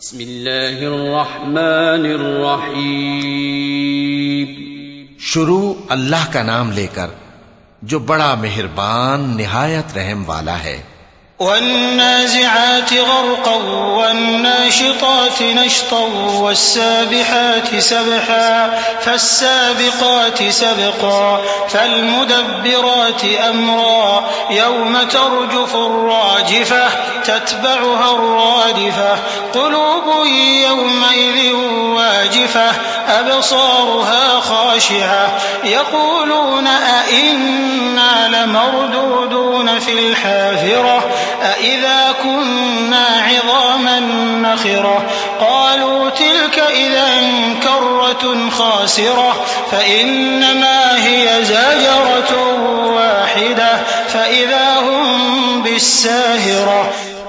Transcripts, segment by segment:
بسم اللہ الرحمن الرحیم. شروع اللہ کا نام لے کر جو بڑا مہربان نہایت رحم والا ہے. والنازعات غرقا والناشطات نشطا والسابحات سبحا فالسابقات سبقا فالمدبرات أمرا يوم ترجف الراجفة تتبعها الرادفة قلوب يومئذ واجفة أبصارها خاشعة يقولون أئنا لمردودون في الحافرة أإذا كنا عظاما نخرة قالوا تلك إذا كرة خاسرة فإنما هي زجرة واحدة فإذا هم بالساهرة.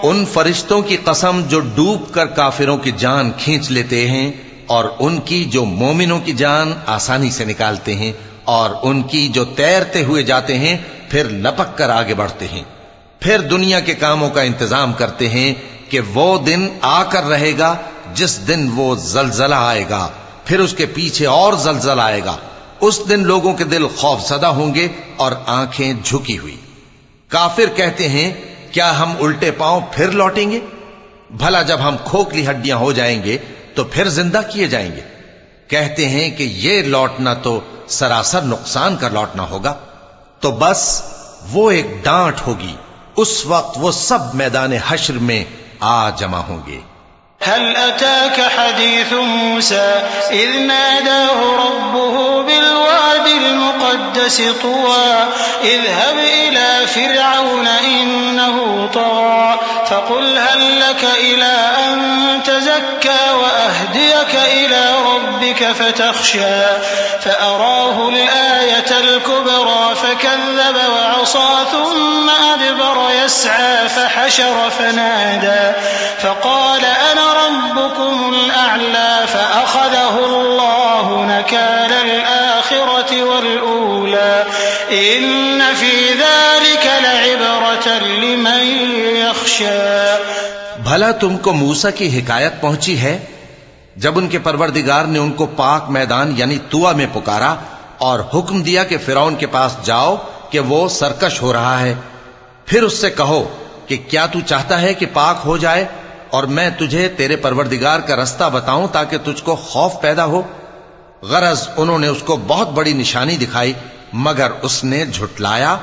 ان فرشتوں کی قسم جو ڈوب کر کافروں کی جان کھینچ لیتے ہیں اور ان کی جو مومنوں کی جان آسانی سے نکالتے ہیں اور ان کی جو تیرتے ہوئے جاتے ہیں پھر لپک کر آگے بڑھتے ہیں. پھر دنیا کے کاموں کا انتظام کرتے ہیں کہ وہ دن آ کر رہے گا جس دن وہ زلزلہ آئے گا، پھر اس کے پیچھے اور زلزلہ آئے گا. اس دن لوگوں کے دل خوف زدہ ہوں گے اور آنکھیں جھکی ہوئی. کافر کہتے ہیں کیا ہم الٹے پاؤں پھر لوٹیں گے؟ بھلا جب ہم کھوکھلی ہڈیاں ہو جائیں گے تو پھر زندہ کیے جائیں گے. کہتے ہیں کہ یہ لوٹنا تو سراسر نقصان کا لوٹنا ہوگا. تو بس وہ ایک ڈانٹ ہوگی، اس وقت وہ سب میدان حشر میں آ جمع ہوں گے. هل أتاك حديث موسى إذ ناداه ربه بالواد المقدس طوى اذهب إلى فرعون إنه طغى فقل هل لك إلى أن تزكى وأهديك إلى ربك فتخشى فأراه الآية الكبرى فكذب وعصى ثم أدبر يسعى فحشر فنادى فقال أنا ربكم الأعلى فأخذه الله نكال الآخرة والأولى إن في ذلك لعبرة لمن يخشى. بھلا تم کو موسیٰ کی حکایت پہنچی ہے جب ان کے پروردگار نے ان کو پاک میدان یعنی طویٰ میں پکارا اور حکم دیا کہ فرعون کے پاس جاؤ کہ وہ سرکش ہو رہا ہے. پھر اس سے کہو کہ کیا تو چاہتا ہے کہ پاک ہو جائے اور میں تجھے تیرے پروردگار کا رستہ بتاؤں تاکہ تجھ کو خوف پیدا ہو. غرض انہوں نے اس کو بہت بڑی نشانی دکھائی مگر اس نے جھٹلایا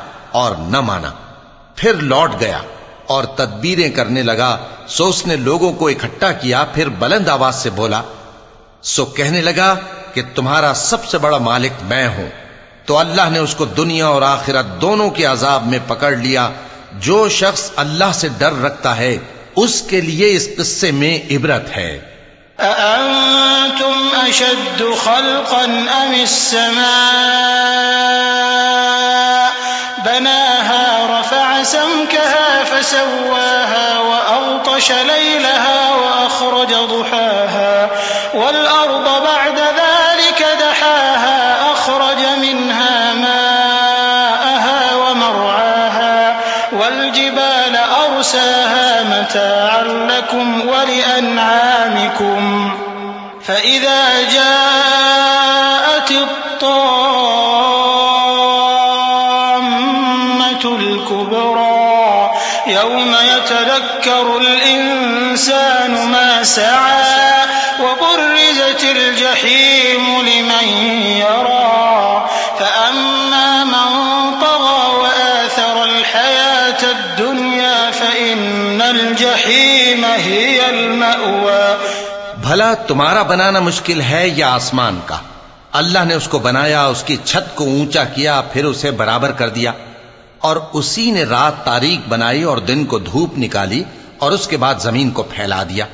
اور نہ مانا. پھر لوٹ گیا اور تدبیریں کرنے لگا. سو اس نے لوگوں کو اکٹھا کیا، پھر بلند آواز سے بولا سو کہنے لگا کہ تمہارا سب سے بڑا مالک میں ہوں. تو اللہ نے اس کو دنیا اور آخرت دونوں کے عذاب میں پکڑ لیا. جو شخص اللہ سے ڈر رکھتا ہے اس کے لیے اس قصے میں عبرت ہے. أأنتم أشد خلقا أم السماء بناها رفع سمكها فسواها وأغطش ليلها وأخرج ضحاها والأرض بعد ذلك دحاها أخرج منها ماءها ومرعاها والجبال أرساها متاعا لكم ولأنعامكم فإذا جاءت الطامة الكبرى يوم يتذكر الإنسان ما سعى وبرزت الجحيم لمن يرى فأما من طغى وآثر الحياة الدنيا فإن الجحيم هي المأوى. بھلا تمہارا بنانا مشکل ہے یا آسمان کا؟ اللہ نے اس کو بنایا، اس کی چھت کو اونچا کیا، پھر اسے برابر کر دیا، اور اسی نے رات تاریک بنائی اور دن کو دھوپ نکالی اور اس کے بعد زمین کو پھیلا دیا.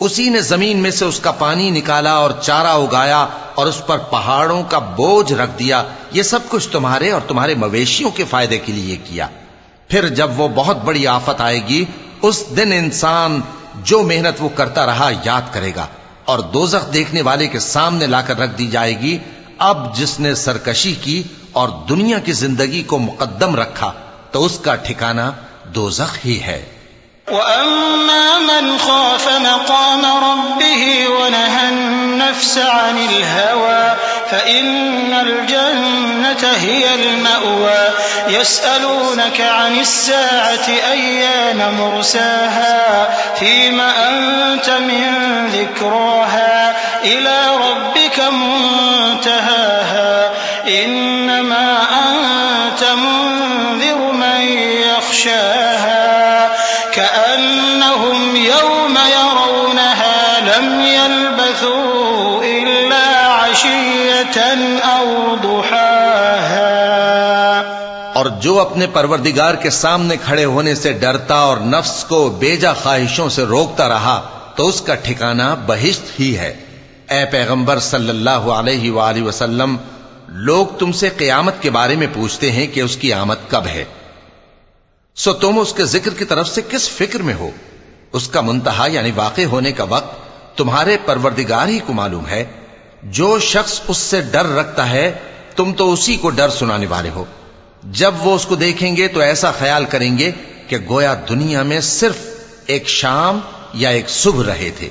اسی نے زمین میں سے اس کا پانی نکالا اور چارہ اگایا اور اس پر پہاڑوں کا بوجھ رکھ دیا. یہ سب کچھ تمہارے اور تمہارے مویشیوں کے فائدے کے لیے کیا. پھر جب وہ بہت بڑی آفت آئے گی اس دن انسان جو محنت وہ کرتا رہا یاد کرے گا اور دوزخ دیکھنے والے کے سامنے لا کر رکھ دی جائے گی. اب جس نے سرکشی کی اور دنیا کی زندگی کو مقدم رکھا تو اس کا ٹھکانہ دوزخ ہی ہے. وَأَمَّا مَنْ خَافَ مَقَامَ ربه ونهى النفس عن الهوى فإن الجنة هي المأوى يسألونك عن الساعة أيان مرساها فيم أنت من ذكراها إلى ربك منتهاها إنما أنت منذر من يخشاها كأنهم يوم يرونها لم يلبثوا إلا عشية أو ضحاها. اور جو اپنے پروردگار کے سامنے کھڑے ہونے سے ڈرتا اور نفس کو بیجا خواہشوں سے روکتا رہا تو اس کا ٹھکانہ بہشت ہی ہے. اے پیغمبر صلی اللہ علیہ وآلہ وسلم، لوگ تم سے قیامت کے بارے میں پوچھتے ہیں کہ اس کی آمد کب ہے، سو تم اس کے ذکر کی طرف سے کس فکر میں ہو؟ اس کا منتہا یعنی واقع ہونے کا وقت تمہارے پروردگار ہی کو معلوم ہے. جو شخص اس سے ڈر رکھتا ہے تم تو اسی کو ڈر سنانے والے ہو. جب وہ اس کو دیکھیں گے تو ایسا خیال کریں گے کہ گویا دنیا میں صرف ایک شام یا ایک صبح رہے تھے.